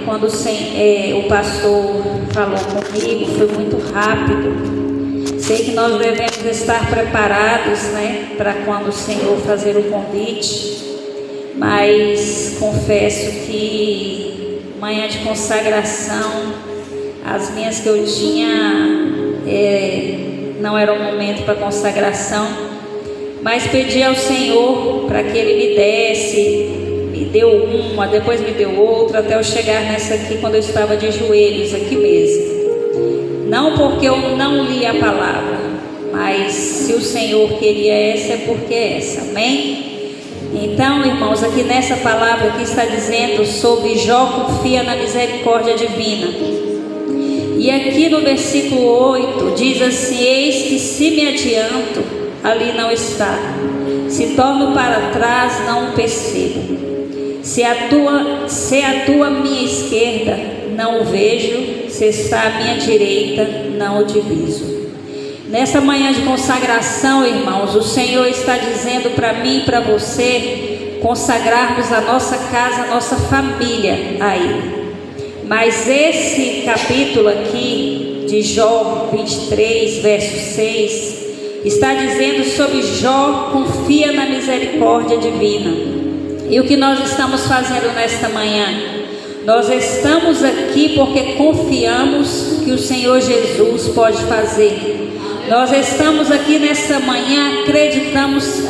Quando o pastor falou comigo, foi muito rápido. Sei que nós devemos estar preparados, para quando o Senhor fazer o convite, mas confesso que manhã de consagração, as minhas que eu tinha, não era um momento para consagração, mas pedi ao Senhor para que Ele me desse. Me deu uma, depois me deu outra, até eu chegar nessa aqui, quando eu estava de joelhos aqui mesmo. Não porque eu não li a palavra, mas se o Senhor queria essa, é porque é essa, amém? Então, irmãos, aqui nessa palavra que está dizendo sobre Jó confia na misericórdia divina. E aqui no versículo 8 diz assim: eis que se me adianto, ali não está, se torno para trás, não o percebo. Se atua à minha esquerda, não o vejo, se está à minha direita, não o diviso. Nessa manhã de consagração, irmãos, o Senhor está dizendo para mim e para você consagrarmos a nossa casa, a nossa família a Ele. Mas esse capítulo aqui de Jó 23, verso 6, está dizendo sobre Jó confia na misericórdia divina. E o que nós estamos fazendo nesta manhã? Nós estamos aqui porque confiamos que o Senhor Jesus pode fazer. Nós estamos aqui nesta manhã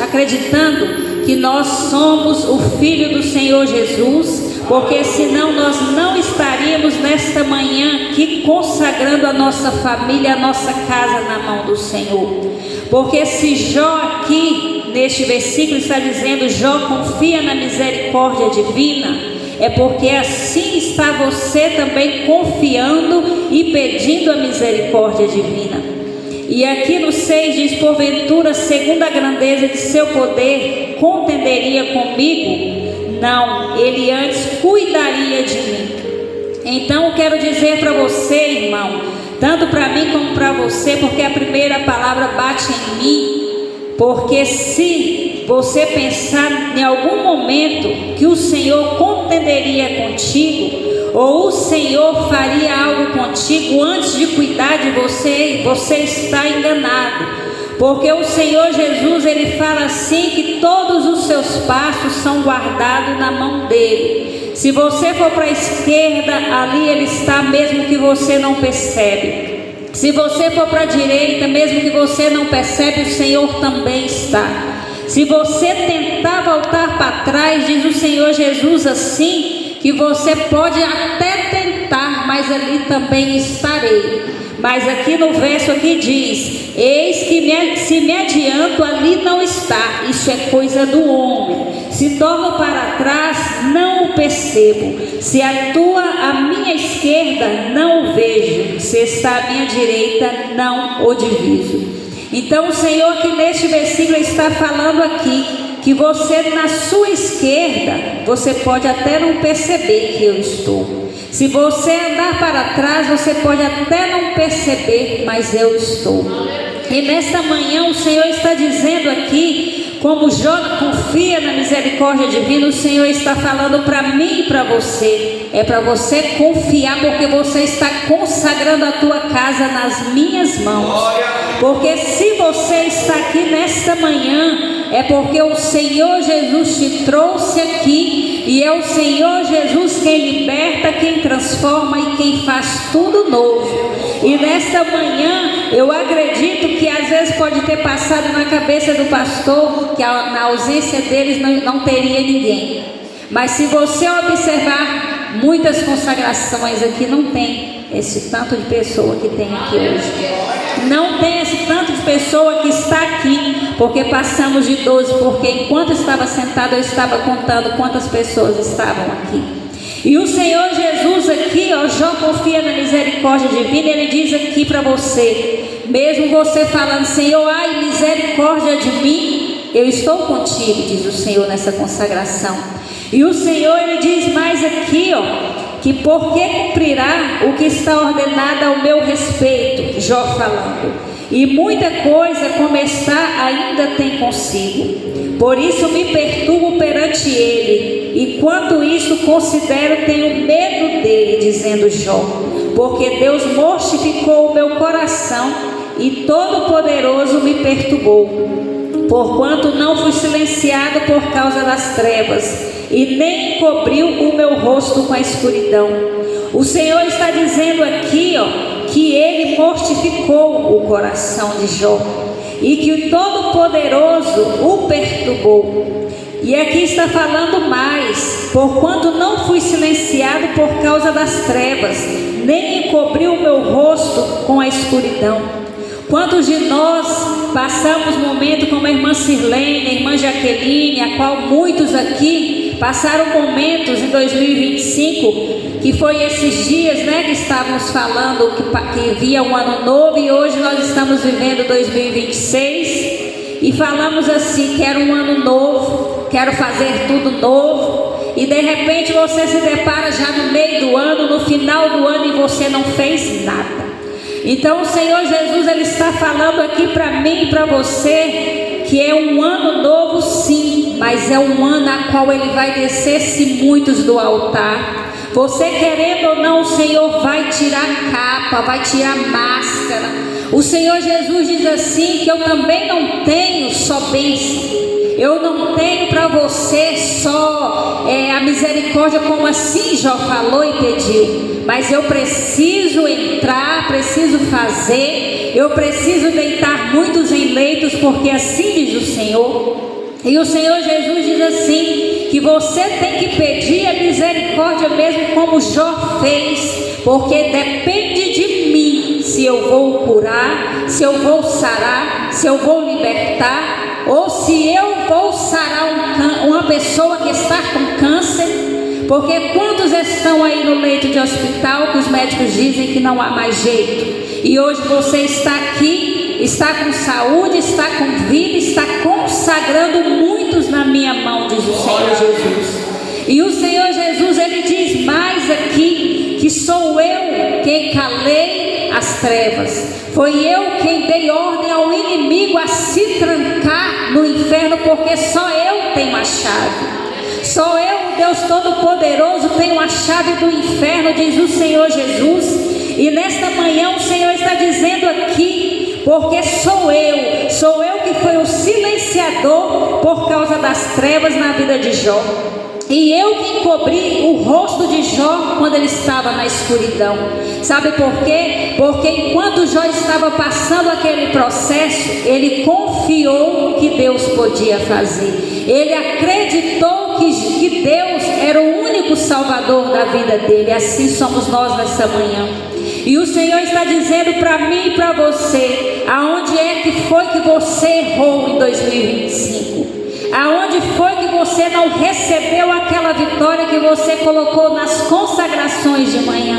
acreditando que nós somos o Filho do Senhor Jesus, porque senão nós não estaríamos nesta manhã aqui consagrando a nossa família, a nossa casa na mão do Senhor. Porque se Jó aqui, neste versículo está dizendo, Jó confia na misericórdia divina, é porque assim está você também confiando e pedindo a misericórdia divina. E aqui no 6 diz: porventura, segundo a grandeza de seu poder, contenderia comigo? Não, ele antes cuidaria de mim. Então eu quero dizer para você, irmão, tanto para mim como para você, porque a primeira palavra bate em mim. Porque se você pensar em algum momento que o Senhor contenderia contigo, ou o Senhor faria algo contigo antes de cuidar de você, você está enganado. Porque o Senhor Jesus, Ele fala assim, que todos os seus passos são guardados na mão dEle. Se você for para a esquerda, ali Ele está, mesmo que você não percebe. Se você for para a direita, mesmo que você não percebe, o Senhor também está. Se você tentar voltar para trás, diz o Senhor Jesus assim, que você pode até tentar, mas ali também estarei. Mas aqui no verso aqui diz: eis que se me adianto, ali não está. Isso é coisa do homem. Se torno para trás, não o percebo. Se atua à minha esquerda, não o vejo. Se está à minha direita, não o diviso. Então o Senhor aqui neste versículo está falando aqui que você na sua esquerda, você pode até não perceber que eu estou. Se você andar para trás, você pode até não perceber, mas eu estou. E nesta manhã o Senhor está dizendo aqui, como Jó confia na misericórdia divina, o Senhor está falando para mim e para você. É para você confiar, porque você está consagrando a tua casa nas minhas mãos. Porque se você está aqui nesta manhã, é porque o Senhor Jesus te trouxe aqui, e é o Senhor Jesus quem liberta, quem transforma e quem faz tudo novo. E nesta manhã eu acredito que às vezes pode ter passado na cabeça do pastor que na ausência deles não teria ninguém. Mas se você observar, muitas consagrações aqui não tem esse tanto de pessoa que tem aqui hoje. Não tem esse tanto de pessoa que está aqui, porque passamos de 12, porque enquanto estava sentado eu estava contando quantas pessoas estavam aqui. E o Senhor Jesus aqui, Jó confia na misericórdia divina, Ele diz aqui para você, mesmo você falando, Senhor, ai, misericórdia de mim, eu estou contigo, diz o Senhor nessa consagração. E o Senhor, Ele diz mais aqui, que porque cumprirá o que está ordenado ao meu respeito, Jó falando, e muita coisa como está ainda tem consigo, por isso me perturbo perante ele, e quanto isso considero tenho dele, dizendo Jó, porque Deus mortificou o meu coração e Todo-Poderoso me perturbou, porquanto não fui silenciado por causa das trevas, e nem encobriu o meu rosto com a escuridão. O Senhor está dizendo aqui, que Ele mortificou o coração de Jó, e que o Todo-Poderoso o perturbou. E aqui está falando mais, porquanto não fui silenciado por causa das trevas, nem encobriu o meu rosto com a escuridão. Quantos de nós passamos momento como a irmã Sirlene, a irmã Jaqueline, a qual muitos aqui passaram momentos em 2025, que foi esses dias, que estávamos falando que via um ano novo, e hoje nós estamos vivendo 2026, e falamos assim: quero um ano novo, quero fazer tudo novo, e de repente você se depara já no meio do ano, no final do ano, e você não fez nada. Então o Senhor Jesus, Ele está falando aqui para mim e para você, que é um ano novo sim, mas é um ano a qual Ele vai descer-se muitos do altar. Você querendo ou não, o Senhor vai tirar capa, vai tirar máscara. O Senhor Jesus diz assim, que eu também não tenho só bênção, eu não tenho para você só a misericórdia, como assim Jó falou e pediu, mas eu preciso entrar, preciso fazer, eu preciso deitar muitos em leitos, porque assim diz o Senhor. E o Senhor Jesus diz assim, que você tem que pedir a misericórdia mesmo como Jó fez, porque depende de mim, se eu vou curar, se eu vou sarar, se eu vou libertar, ou se eu vou sarar uma pessoa que está com câncer. Porque quantos estão aí no leito de hospital que os médicos dizem que não há mais jeito, e hoje você está aqui, está com saúde, está com vida, está consagrando muitos na minha mão, diz o Senhor Jesus. E o Senhor Jesus, Ele diz mais aqui, que sou eu quem calei as trevas, foi eu quem dei ordem ao inimigo a se trancar no inferno, porque só eu tenho a chave. Só eu, Deus Todo-Poderoso, tenho a chave do inferno, diz o Senhor Jesus. E nesta manhã o Senhor está dizendo aqui, porque sou eu que fui o silenciador por causa das trevas na vida de Jó. E eu que encobri o rosto de Jó quando ele estava na escuridão. Sabe por quê? Porque enquanto Jó estava passando aquele processo, ele confiou no que Deus podia fazer. Ele acreditou que Deus era o único salvador da vida dele. Assim somos nós nessa manhã. E o Senhor está dizendo para mim e para você, aonde é que foi que você errou em 2025? Aonde foi que você não recebeu aquela vitória que você colocou nas consagrações de manhã?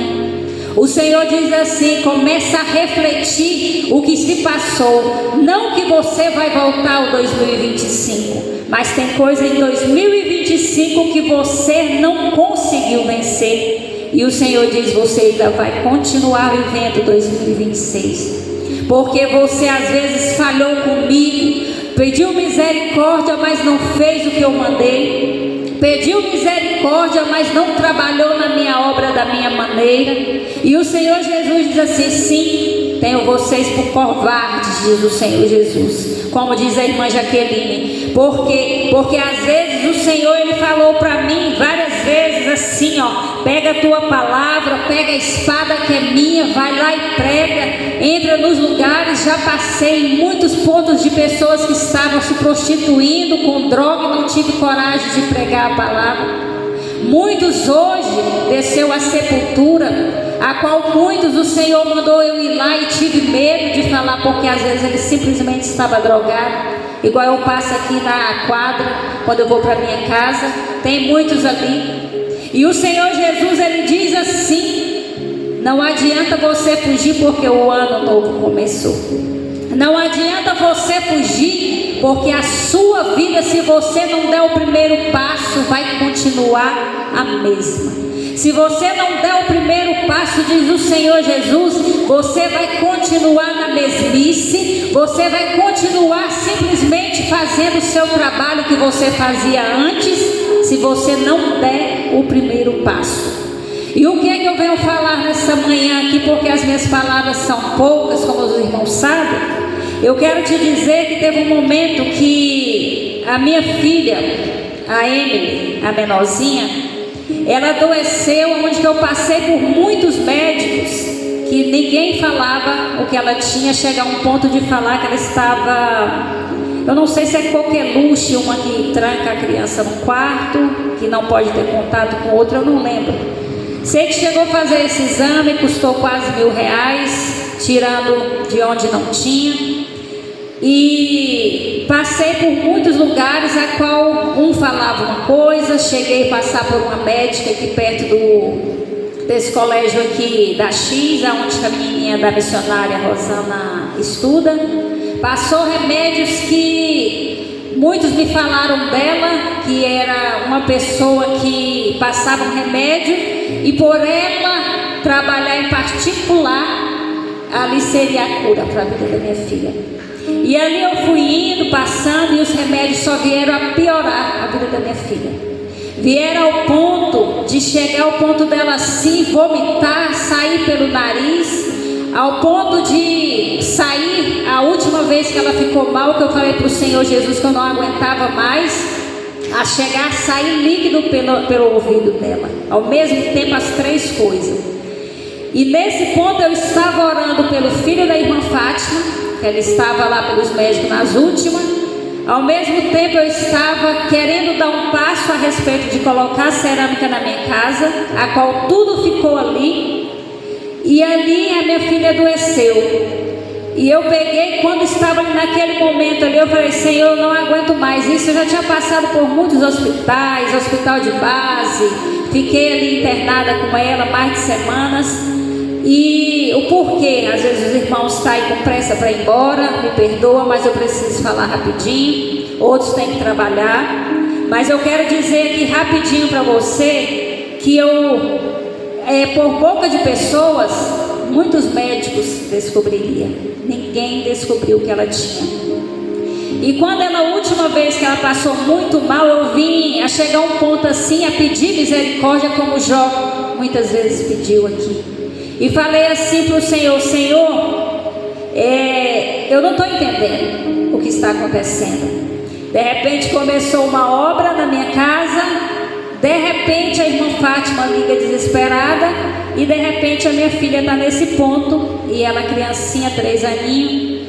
O Senhor diz assim: começa a refletir o que se passou. Não que você vai voltar ao 2025, mas tem coisa em 2025 que você não conseguiu vencer. E o Senhor diz: você ainda vai continuar vivendo 2026, porque você às vezes falhou comigo, pediu misericórdia, mas não fez o que eu mandei, pediu misericórdia, mas não trabalhou na minha obra da minha maneira. E o Senhor Jesus diz assim: sim, tenho vocês por covardes, diz o Senhor Jesus, como diz a irmã Jaqueline. Porque às vezes o Senhor, Ele falou para mim várias vezes assim, pega a tua palavra, pega a espada que é minha, vai lá e prega, entra nos lugares. Já passei em muitos pontos de pessoas que estavam se prostituindo com droga e não tive coragem de pregar a palavra. Muitos hoje desceu a sepultura, a qual muitos o Senhor mandou eu ir lá e tive medo de falar, porque às vezes ele simplesmente estava drogado. Igual eu passo aqui na quadra, quando eu vou para minha casa, tem muitos ali. E o Senhor Jesus, Ele diz assim: não adianta você fugir porque o ano novo começou. Não adianta você fugir, porque a sua vida, se você não der o primeiro passo, vai continuar a mesma. Se você não der o primeiro passo, diz o Senhor Jesus, você vai continuar na mesmice, você vai continuar simplesmente fazendo o seu trabalho que você fazia antes, se você não der o primeiro passo. E o que é que eu venho falar nessa manhã aqui, porque as minhas palavras são poucas, como os irmãos sabem. Eu quero te dizer que teve um momento que a minha filha, a Emily, a menorzinha, ela adoeceu, onde eu passei por muitos médicos, que ninguém falava o que ela tinha, chega a um ponto de falar que ela estava, eu não sei se é coqueluche, uma que tranca a criança no quarto, que não pode ter contato com outra, eu não lembro. Sei que chegou a fazer esse exame, custou quase R$1.000, tirando de onde não tinha. E passei por muitos lugares a qual um falava uma coisa, cheguei a passar por uma médica aqui perto desse colégio aqui da X, onde a menininha da missionária Rosana estuda. Passou remédios que muitos me falaram dela, que era uma pessoa que passava um remédio e por ela trabalhar em particular, ali seria a cura para a vida da minha filha. E ali eu fui indo, passando, e os remédios só vieram a piorar a vida da minha filha. Vieram ao ponto de chegar ao ponto dela assim, vomitar, sair pelo nariz, ao ponto de sair, a última vez que ela ficou mal, que eu falei para o Senhor Jesus que eu não aguentava mais, a chegar a sair líquido pelo ouvido dela, ao mesmo tempo as 3 coisas. E nesse ponto eu estava orando pelo filho da irmã Fátima, que ela estava lá pelos médicos nas últimas. Ao mesmo tempo eu estava querendo dar um passo a respeito de colocar cerâmica na minha casa, a qual tudo ficou ali. E ali a minha filha adoeceu. E eu peguei, quando estava naquele momento ali, eu falei: Senhor, eu não aguento mais isso. Eu já tinha passado por muitos hospitais, hospital de base, fiquei ali internada com ela mais de semanas. E o porquê, às vezes os irmãos saem com pressa para ir embora, me perdoa, mas eu preciso falar rapidinho, outros têm que trabalhar. Mas eu quero dizer aqui rapidinho para você, que por boca de pessoas, muitos médicos descobririam, ninguém descobriu o que ela tinha. E quando a última vez que ela passou muito mal, eu vim a chegar a um ponto assim, a pedir misericórdia, como Jó muitas vezes pediu aqui. E falei assim para o Senhor: Senhor, eu não estou entendendo o que está acontecendo. De repente começou uma obra na minha casa, de repente a irmã Fátima liga desesperada, e de repente a minha filha está nesse ponto, e ela criancinha, 3 aninhos.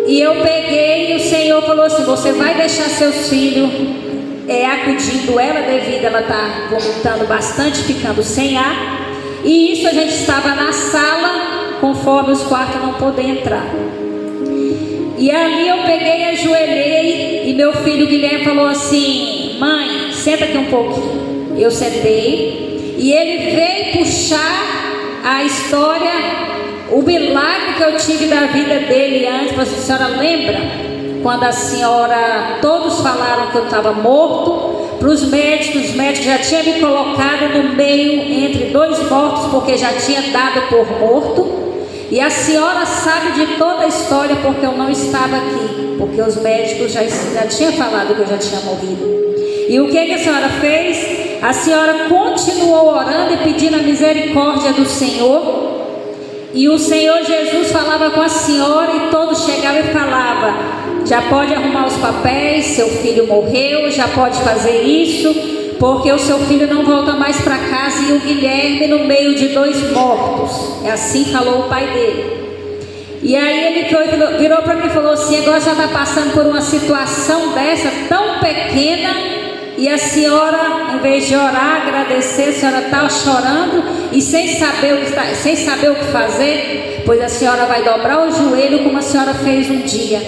E eu peguei, e o Senhor falou assim: você vai deixar seus filhos acudindo ela, devido a ela estar vomitando bastante, ficando sem ar. E isso a gente estava na sala, conforme os quartos não podem entrar. E ali eu peguei, ajoelhei, e meu filho Guilherme falou assim: mãe, senta aqui um pouquinho. Eu sentei, e ele veio puxar a história, o milagre que eu tive da vida dele antes. Falei assim: a senhora lembra quando a senhora, todos falaram que eu estava morto? Para os médicos já tinham me colocado no meio entre 2 mortos, porque já tinha dado por morto. E a senhora sabe de toda a história, porque eu não estava aqui, porque os médicos já tinham falado que eu já tinha morrido. E o que a senhora fez? A senhora continuou orando e pedindo a misericórdia do Senhor. E o Senhor Jesus falava com a senhora, e todos chegavam e falavam: já pode arrumar os papéis, seu filho morreu, já pode fazer isso, porque o seu filho não volta mais para casa. E o Guilherme no meio de 2 mortos, assim falou o pai dele. E aí ele virou para mim e falou assim: agora já está passando por uma situação dessa tão pequena, e a senhora, em vez de orar, agradecer, a senhora está chorando e sem saber o que fazer, pois a senhora vai dobrar o joelho, como a senhora fez um dia,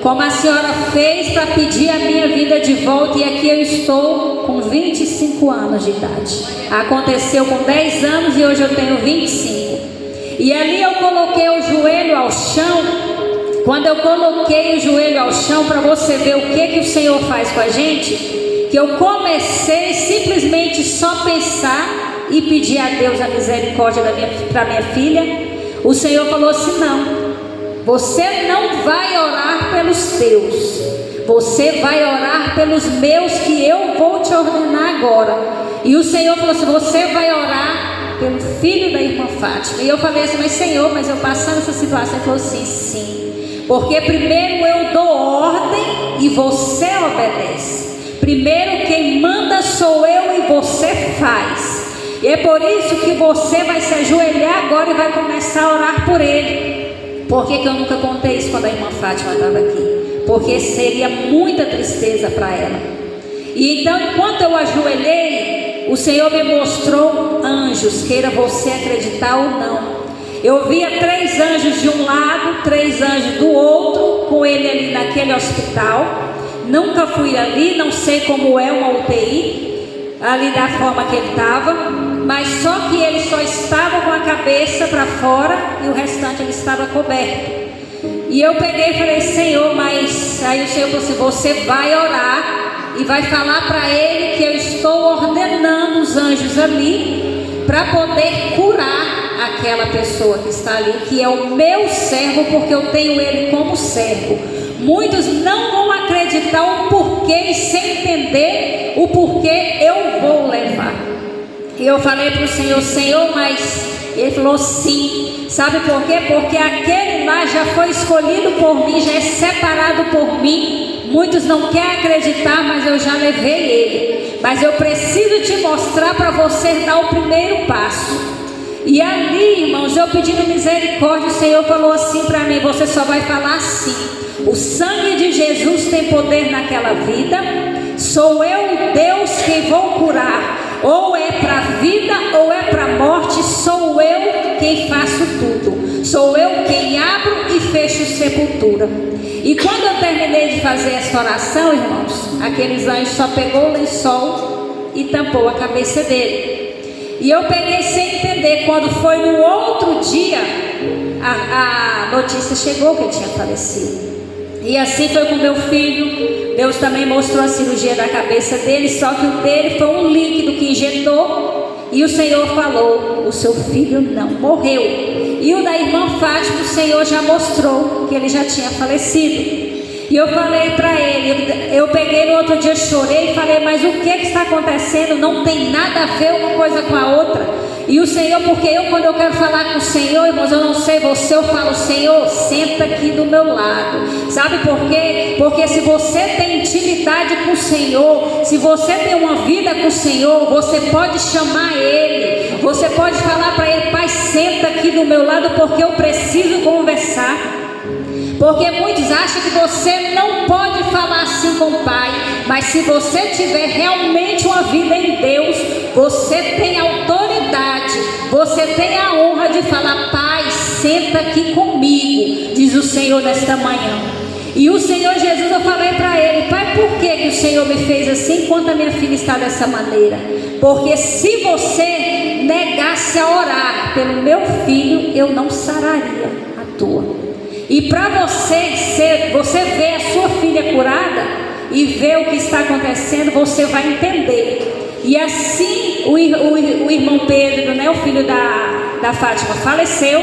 como a senhora fez para pedir a minha vida de volta. E aqui eu estou com 25 anos de idade. Aconteceu com 10 anos e hoje eu tenho 25. E ali eu coloquei o joelho ao chão. Quando eu coloquei o joelho ao chão, para você ver o que o Senhor faz com a gente, que eu comecei simplesmente só pensar e pedir a Deus a misericórdia para minha filha. O Senhor falou assim: não, você não vai orar pelos teus, você vai orar pelos meus, que eu vou te ordenar agora. E o Senhor falou assim: você vai orar pelo filho da irmã Fátima. E eu falei assim, mas Senhor, mas eu passando essa situação. Ele falou assim, sim, porque primeiro eu dou ordem e você obedece. Primeiro quem manda sou eu e você faz. E é por isso que você vai se ajoelhar agora e vai começar a orar por ele. Por que eu nunca contei isso quando a irmã Fátima estava aqui? Porque seria muita tristeza para ela. E então, enquanto eu ajoelhei, o Senhor me mostrou anjos, queira você acreditar ou não. Eu via 3 anjos de um lado, 3 anjos do outro, com ele ali naquele hospital. Nunca fui ali, não sei como é uma UTI, ali da forma que ele estava, mas só que ele só estava com a cabeça para fora e o restante ele estava coberto. E eu peguei e falei, Senhor, mas aí o Senhor falou assim, você vai orar e vai falar para ele que eu estou ordenando os anjos ali para poder curar aquela pessoa que está ali, que é o meu servo, porque eu tenho ele como servo. Muitos não vão acreditar o porquê e sem entender o porquê eu vou levar. E eu falei para o Senhor, Senhor, mas... Ele falou sim. Sabe por quê? Porque aquele lá já foi escolhido por mim, já é separado por mim. Muitos não querem acreditar, mas eu já levei ele. Mas eu preciso te mostrar para você dar o primeiro passo. E ali, irmãos, eu pedindo misericórdia, o Senhor falou assim para mim, você só vai falar assim: o sangue de Jesus tem poder naquela vida. Sou eu, Deus, quem vou curar. Ou é para a vida ou é para a morte. Sou eu quem faço tudo. Sou eu quem abro e fecho sepultura. E quando eu terminei de fazer essa oração, irmãos, aqueles anjos só pegou o lençol e tampou a cabeça dele. E eu peguei sem entender. Quando foi no outro dia, a notícia chegou que ele tinha falecido. E assim foi com meu filho. Deus também mostrou a cirurgia da cabeça dele, só que o dele foi um líquido que injetou. E o Senhor falou: o seu filho não morreu. E o da irmã Fátima, o Senhor já mostrou que ele já tinha falecido. E eu falei para ele, eu peguei no outro dia, chorei e falei, mas o que está acontecendo? Não tem nada a ver uma coisa com a outra. E o Senhor, porque quando eu quero falar com o Senhor, irmãos, eu não sei você, eu falo, Senhor, senta aqui do meu lado. Sabe por quê? Porque se você tem intimidade com o Senhor, se você tem uma vida com o Senhor, você pode chamar Ele, você pode falar para Ele, Pai, senta aqui do meu lado, porque eu preciso conversar. Porque muitos acham que você não pode falar assim com o Pai, mas se você tiver realmente uma vida em Deus, você tem autoridade, você tem a honra de falar, Pai, senta aqui comigo, diz o Senhor nesta manhã. E o Senhor Jesus, eu falei para ele, Pai, por que o Senhor me fez assim enquanto a minha filha está dessa maneira? Porque se você negasse a orar pelo meu filho, eu não sararia a tua. E para você ver a sua filha curada e ver o que está acontecendo, você vai entender. E assim o irmão Pedro, né, o filho da Fátima, faleceu.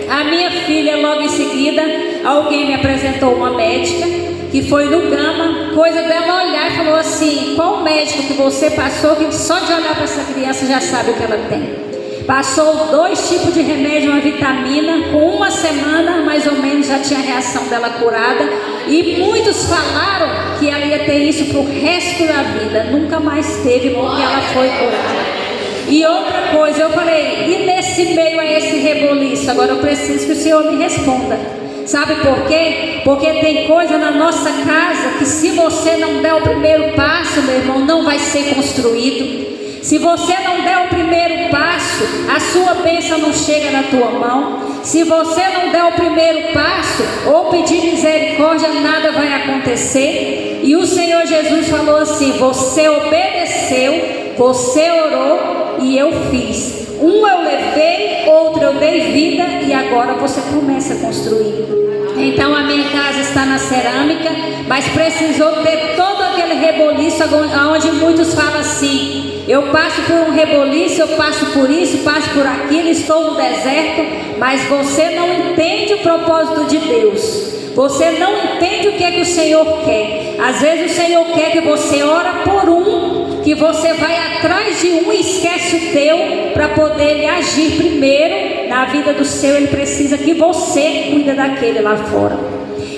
A minha filha, logo em seguida, alguém me apresentou uma médica que foi no Gama, coisa dela olhar e falou assim: qual médico que você passou que só de olhar para essa criança já sabe o que ela tem? Passou 2 tipos de remédio, uma vitamina, com 1 semana mais ou menos já tinha a reação dela curada. E muitos falaram que ela ia ter isso para o resto da vida. Nunca mais teve, porque ela foi curada. E outra coisa, eu falei, e nesse meio a esse reboliço? Agora eu preciso que o Senhor me responda. Sabe por quê? Porque tem coisa na nossa casa que se você não der o primeiro passo, meu irmão, não vai ser construído. Se você não der o primeiro passo, a sua bênção não chega na tua mão. Se você não der o primeiro passo, ou pedir misericórdia, nada vai acontecer. E o Senhor Jesus falou assim: você obedeceu, você orou e eu fiz. Um eu levei, outro eu dei vida e agora você começa a construir. Então a minha casa está na cerâmica, mas precisou ter todo aquele reboliço, onde muitos falam assim: eu passo por um reboliço, eu passo por isso, passo por aquilo, estou no deserto. Mas você não entende o propósito de Deus. Você não entende o que é que o Senhor quer. Às vezes o Senhor quer que você ore por um, que você vai atrás de um e esquece o teu. Para poder ele agir primeiro na vida do seu, ele precisa que você cuida daquele lá fora.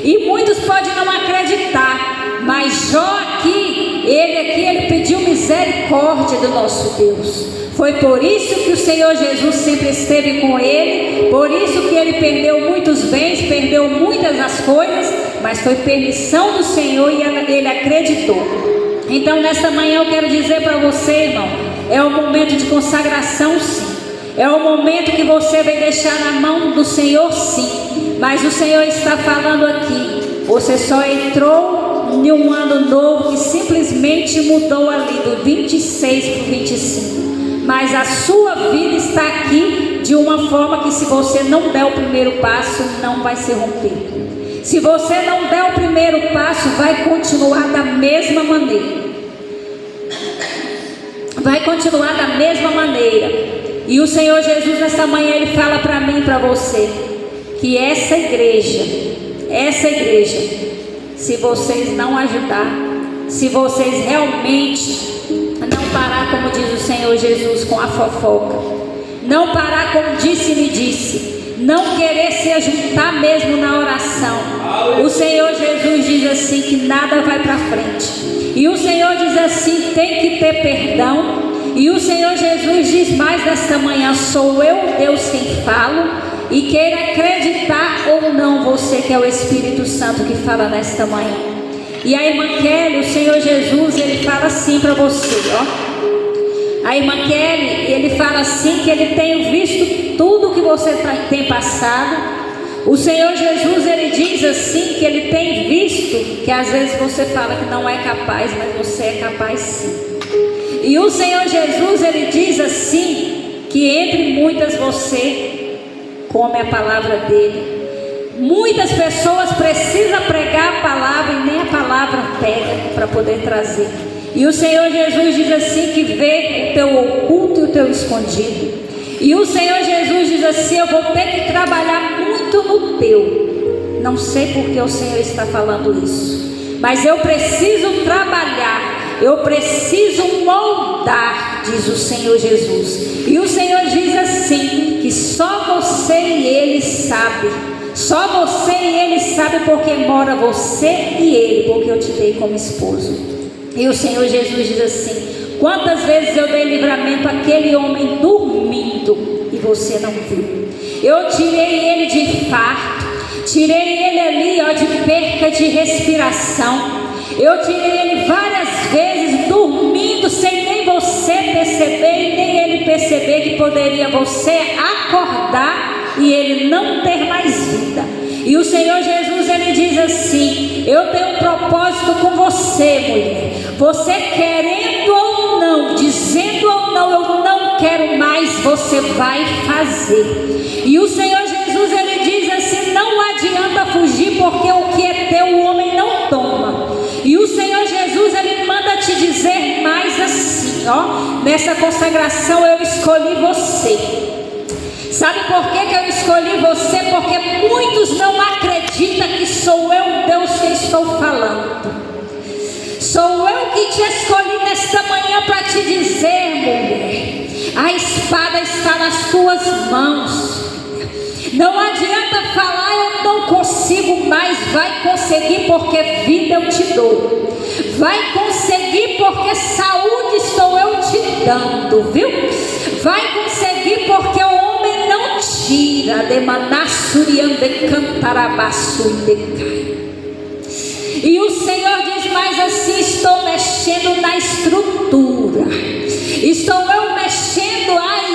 E muitos podem não acreditar, mas Jó aqui, ele pediu misericórdia do nosso Deus. Foi por isso que o Senhor Jesus sempre esteve com ele, por isso que ele perdeu muitos bens, perdeu muitas das coisas, mas foi permissão do Senhor e ele acreditou. Então nesta manhã eu quero dizer para você, irmão, é o momento de consagração, sim. É o momento que você vai deixar na mão do Senhor, sim. Mas o Senhor está falando aqui, você só entrou em um ano novo que simplesmente mudou ali do 26 para o 25. Mas a sua vida está aqui de uma forma que, se você não der o primeiro passo, não vai se romper. Se você não der o primeiro passo, vai continuar da mesma maneira. Vai continuar da mesma maneira. E o Senhor Jesus, nessa manhã, Ele fala para mim e para você, que essa igreja, se vocês não ajudar, se vocês realmente não parar, como diz o Senhor Jesus, com a fofoca, não parar como disse-me disse, não querer se ajuntar mesmo na oração, o Senhor Jesus diz assim que nada vai para frente. E o Senhor diz assim, tem que ter perdão. E o Senhor Jesus diz mais nesta manhã, sou eu Deus quem falo, e queira acreditar ou não, você que é o Espírito Santo que fala nesta manhã. E a irmã Kelly, o Senhor Jesus, ele fala assim para você, ó. A irmã Kelly, ele fala assim que ele tem visto tudo que você tem passado. O Senhor Jesus, ele diz assim que ele tem visto que às vezes você fala que não é capaz, mas você é capaz sim. E o Senhor Jesus, ele diz assim que entre muitas você come a palavra dele. Muitas pessoas precisam pregar a palavra e nem a palavra pega para poder trazer. E o Senhor Jesus diz assim que vê o teu oculto e o teu escondido. E o Senhor Jesus diz assim, eu vou ter que trabalhar muito no teu. Não sei por que o Senhor está falando isso, mas eu preciso trabalhar, eu preciso moldar, diz o Senhor Jesus. E o Senhor diz assim, que só você e Ele sabe. Só você e Ele sabe, porque mora você e Ele, porque eu te dei como esposo. E o Senhor Jesus diz assim, quantas vezes eu dei livramento àquele homem dormindo e você não viu? Eu tirei ele de infarto, tirei ele ali, ó, de perca de respiração. Eu tirei ele várias vezes dormindo sem nem você perceber e nem ele perceber que poderia você acordar e ele não ter mais vida. E o Senhor Jesus, ele diz assim, eu tenho um propósito com você, mulher. Você querendo ou não, dizendo ou não, eu não quero mais, você vai fazer. E o Senhor Jesus, ele diz assim, não adianta fugir, porque o que é teu o homem não toma. E o Senhor Jesus, ele manda te dizer mais assim, ó, nessa consagração eu escolhi você. Sabe por que eu escolhi você? Porque muitos não acreditam que sou eu, Deus, que estou falando. Sou eu que te escolhi nesta manhã para te dizer, mulher, a espada está nas tuas mãos. Não adianta falar, eu não consigo mais. Vai conseguir, porque vida eu te dou. Vai conseguir, porque saúde estou eu te dando, viu? Vai conseguir, porque o homem não tira. E o Senhor diz mais assim, estou mexendo na estrutura. Estou eu mexendo, ai,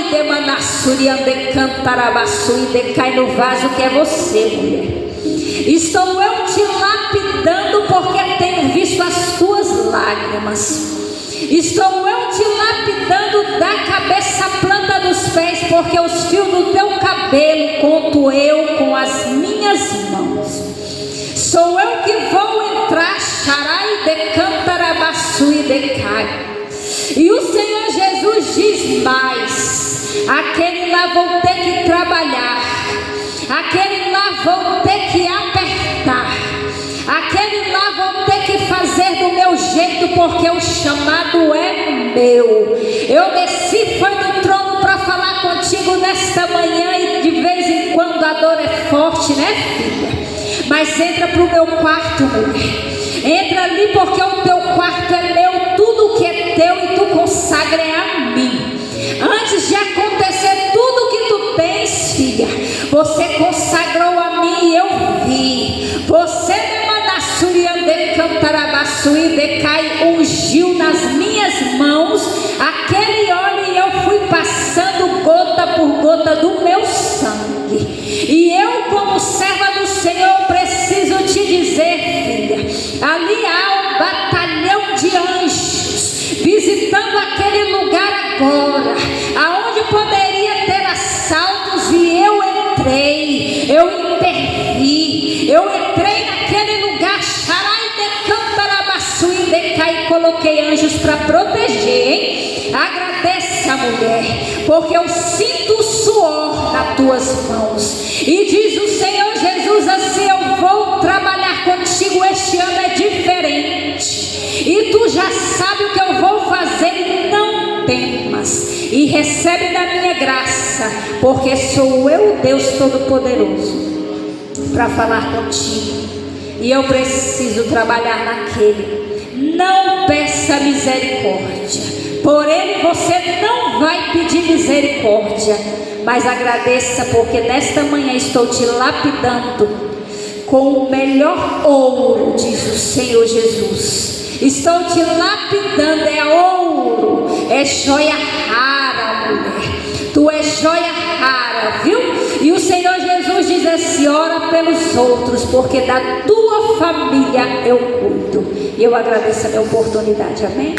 cai no vaso que é você, mulher. Estou eu te lapidando, porque tenho visto as tuas lágrimas. Estou eu te lapidando da cabeça à planta dos pés, porque os fios do teu cabelo conto eu com as minhas mãos. Sou eu que vou entrar, xarai de cantarabaçu e decai. E o Senhor Jesus diz mais, aquele lá vão ter que trabalhar, aquele lá vão ter que apertar, aquele lá vão ter que fazer do meu jeito. jeito, porque o chamado é meu. Eu desci foi do trono para falar contigo nesta manhã, e de vez em quando a dor é forte, né, filha? Mas entra para o meu quarto, mulher. Entra ali, porque o teu quarto é meu. Tudo que é teu e tu consagra é a mim. Antes de acontecer tudo que tu tens, filha, você consagrou a mim e eu vi. Você me ungiu nas minhas mãos aquele óleo, e eu fui passando gota por gota do meu sangue. E eu, como serva do Senhor, preciso te dizer, filha, ali há um batalhão de anjos visitando aquele lugar agora, aonde poderia ter assaltos, e eu entrei, eu intervi, eu entrei naquele lugar, e coloquei anjos para proteger, hein? Agradeça, mulher, porque eu sinto o suor nas tuas mãos. E diz o Senhor Jesus assim: eu vou trabalhar contigo, este ano é diferente, e tu já sabe o que eu vou fazer, e não temas, e recebe da minha graça, porque sou eu, Deus Todo-Poderoso, para falar contigo, e eu preciso trabalhar naquele. Não peça misericórdia, por ele você não vai pedir misericórdia, mas agradeça, porque nesta manhã estou te lapidando com o melhor ouro, diz o Senhor Jesus. Estou te lapidando, é ouro, é joia rara, mulher. Tu és joia rara, viu? E o Senhor Jesus diz assim: ora pelos outros, porque da tua família eu cuido. E eu agradeço a minha oportunidade, amém?